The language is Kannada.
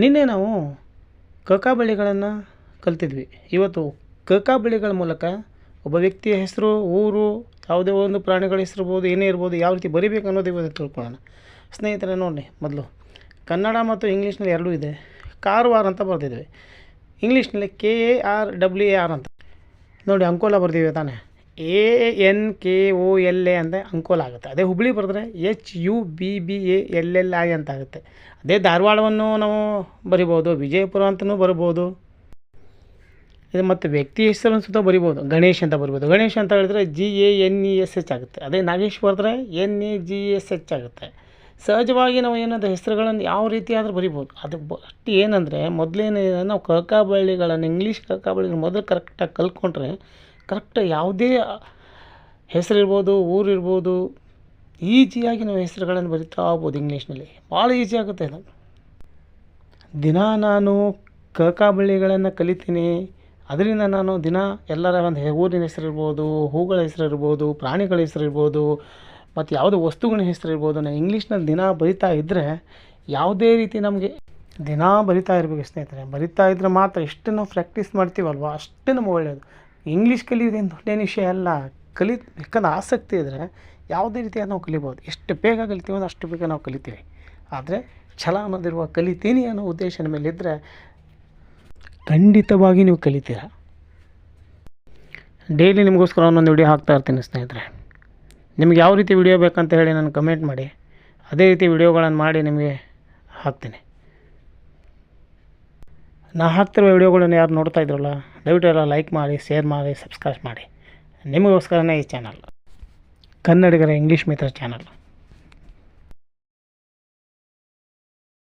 ನಿನ್ನೆ ನಾವು ಕಕಾಬಳಿಗಳನ್ನು ಕಲ್ತಿದ್ವಿ. ಇವತ್ತು ಕಕಾಬಳಿಗಳ ಮೂಲಕ ಒಬ್ಬ ವ್ಯಕ್ತಿಯ ಹೆಸರು, ಊರು, ಯಾವುದೇ ಒಂದು ಪ್ರಾಣಿಗಳ ಹೆಸರು ಇರ್ಬೋದು, ಏನೇ ಇರ್ಬೋದು, ಯಾವ ರೀತಿ ಬರಿಬೇಕು ಅನ್ನೋದು ಇವತ್ತು ತಿಳ್ಕೊಳ್ಳೋಣ. ಸ್ನೇಹಿತರೆ ನೋಡಿ, ಮೊದಲು ಕನ್ನಡ ಮತ್ತು ಇಂಗ್ಲೀಷ್ನಲ್ಲಿ ಎರಡೂ ಇದೆ. ಕಾರವಾರ ಅಂತ ಬರ್ತಿದ್ವಿ, ಇಂಗ್ಲೀಷ್ನಲ್ಲಿ KARWAR ಅಂತ. ನೋಡಿ ಅಂಕೋಲ ಬರ್ತೀವಿ ತಾನೆ, ANKOLA ಅಂತ ಅಂಕೋಲ ಆಗುತ್ತೆ. ಅದೇ ಹುಬ್ಳಿ ಬರೆದ್ರೆ HUBBALLI ಅಂತ ಆಗುತ್ತೆ. ಅದೇ ಧಾರವಾಡವನ್ನು ನಾವು ಬರಿಬೋದು, ವಿಜಯಪುರ ಅಂತಲೂ ಬರ್ಬೋದು. ಇದು ಮತ್ತು ವ್ಯಕ್ತಿ ಹೆಸರನ್ನು ಸುತ್ತ ಬರಿಬೋದು. ಗಣೇಶ್ ಅಂತ ಬರ್ಬೋದು. ಗಣೇಶ್ ಅಂತ ಹೇಳಿದ್ರೆ GANESH ಆಗುತ್ತೆ. ಅದೇ ನಾಗೇಶ್ ಬರೆದ್ರೆ NAGSH ಆಗುತ್ತೆ. ಸಹಜವಾಗಿ ನಾವು ಏನಾದರೂ ಹೆಸರುಗಳನ್ನು ಯಾವ ರೀತಿ ಆದರೂ ಬರಿಬೋದು. ಅದು ಅಷ್ಟು ಏನಂದರೆ, ಮೊದಲೇನೇ ನಾವು ಕಕಾಬಳಿಗಳನ್ನು ಇಂಗ್ಲೀಷ್ ಕಕಾಬಳಿಗಳನ್ನ ಮೊದಲು ಕರೆಕ್ಟಾಗಿ ಕಲ್ತ್ಕೊಂಡ್ರೆ ಕರೆಕ್ಟ್ ಯಾವುದೇ ಹೆಸರಿರ್ಬೋದು, ಊರಿರ್ಬೋದು, ಈಜಿಯಾಗಿ ನಾವು ಹೆಸರುಗಳನ್ನು ಬರಿತಾ ಹೋಗ್ಬೋದು. ಇಂಗ್ಲೀಷ್ನಲ್ಲಿ ಭಾಳ ಈಸಿ ಆಗುತ್ತೆ ಅದು. ದಿನ ನಾನು ಕಕಾಬಳಿಗಳನ್ನು ಕಲಿತೀನಿ. ಅದರಿಂದ ನಾನು ದಿನ ಎಲ್ಲರ ಒಂದು ಊರಿನ ಹೆಸರಿರ್ಬೋದು, ಹೂಗಳ ಹೆಸರಿರ್ಬೋದು, ಪ್ರಾಣಿಗಳ ಹೆಸರಿರ್ಬೋದು, ಮತ್ತು ಯಾವುದೇ ವಸ್ತುಗಳ ಹೆಸರಿರ್ಬೋದು, ನಾನು ಇಂಗ್ಲೀಷ್ನಲ್ಲಿ ದಿನ ಬರಿತಾ ಇದ್ದರೆ ಯಾವುದೇ ರೀತಿ ನಮಗೆ ದಿನ ಬರಿತಾ ಇರಬೇಕು ಸ್ನೇಹಿತರೆ. ಬರಿತಾ ಇದ್ದರೆ ಮಾತ್ರ ಎಷ್ಟು ನಾವು ಪ್ರಾಕ್ಟೀಸ್ ಮಾಡ್ತೀವಲ್ವ ಅಷ್ಟೇ ನಮಗೆ ಒಳ್ಳೆಯದು. ಇಂಗ್ಲೀಷ್ ಕಲಿಯೋದೇನು ದೊಡ್ಡೇನು ವಿಷಯ ಅಲ್ಲ. ಬೇಕಂದ್ರೆ ಆಸಕ್ತಿ ಇದ್ದರೆ ಯಾವುದೇ ರೀತಿಯಾಗಿ ನಾವು ಕಲಿಬೋದು. ಎಷ್ಟು ಬೇಗ ಕಲಿತೀವಿ ಅಂದರೆ ಅಷ್ಟು ಬೇಗ ನಾವು ಕಲಿತೀವಿ. ಆದರೆ ಛಲ ಅನ್ನೋದಿರುವ, ಕಲಿತೀನಿ ಅನ್ನೋ ಉದ್ದೇಶದ ಮೇಲೆ ಇದ್ದರೆ ಖಂಡಿತವಾಗಿ ನೀವು ಕಲಿತೀರ. ಡೈಲಿ ನಿಮಗೋಸ್ಕರ ಒಂದೊಂದು ವಿಡಿಯೋ ಹಾಕ್ತಾ ಇರ್ತೀನಿ ಸ್ನೇಹಿತರೆ. ನಿಮ್ಗೆ ಯಾವ ರೀತಿ ವಿಡಿಯೋ ಬೇಕಂತ ಹೇಳಿ ನಾನು ಕಮೆಂಟ್ ಮಾಡಿ, ಅದೇ ರೀತಿ ವಿಡಿಯೋಗಳನ್ನು ಮಾಡಿ ನಿಮಗೆ ಹಾಕ್ತೀನಿ. ನಾ ಹಾಕ್ತಿರೋ ವಿಡಿಯೋಗಳನ್ನು ಯಾರು ನೋಡ್ತಾ ಇದ್ರಲ್ಲ, ದಯವಿಟ್ಟು ಎಲ್ಲ ಲೈಕ್ ಮಾಡಿ, ಶೇರ್ ಮಾಡಿ, ಸಬ್ಸ್ಕ್ರೈಬ್ ಮಾಡಿ. ನಿಮಗೋಸ್ಕರನೇ ಈ ಚಾನಲ್, ಕನ್ನಡಿಗರ ಇಂಗ್ಲೀಷ್ ಮಿತ್ರ ಚಾನಲ್.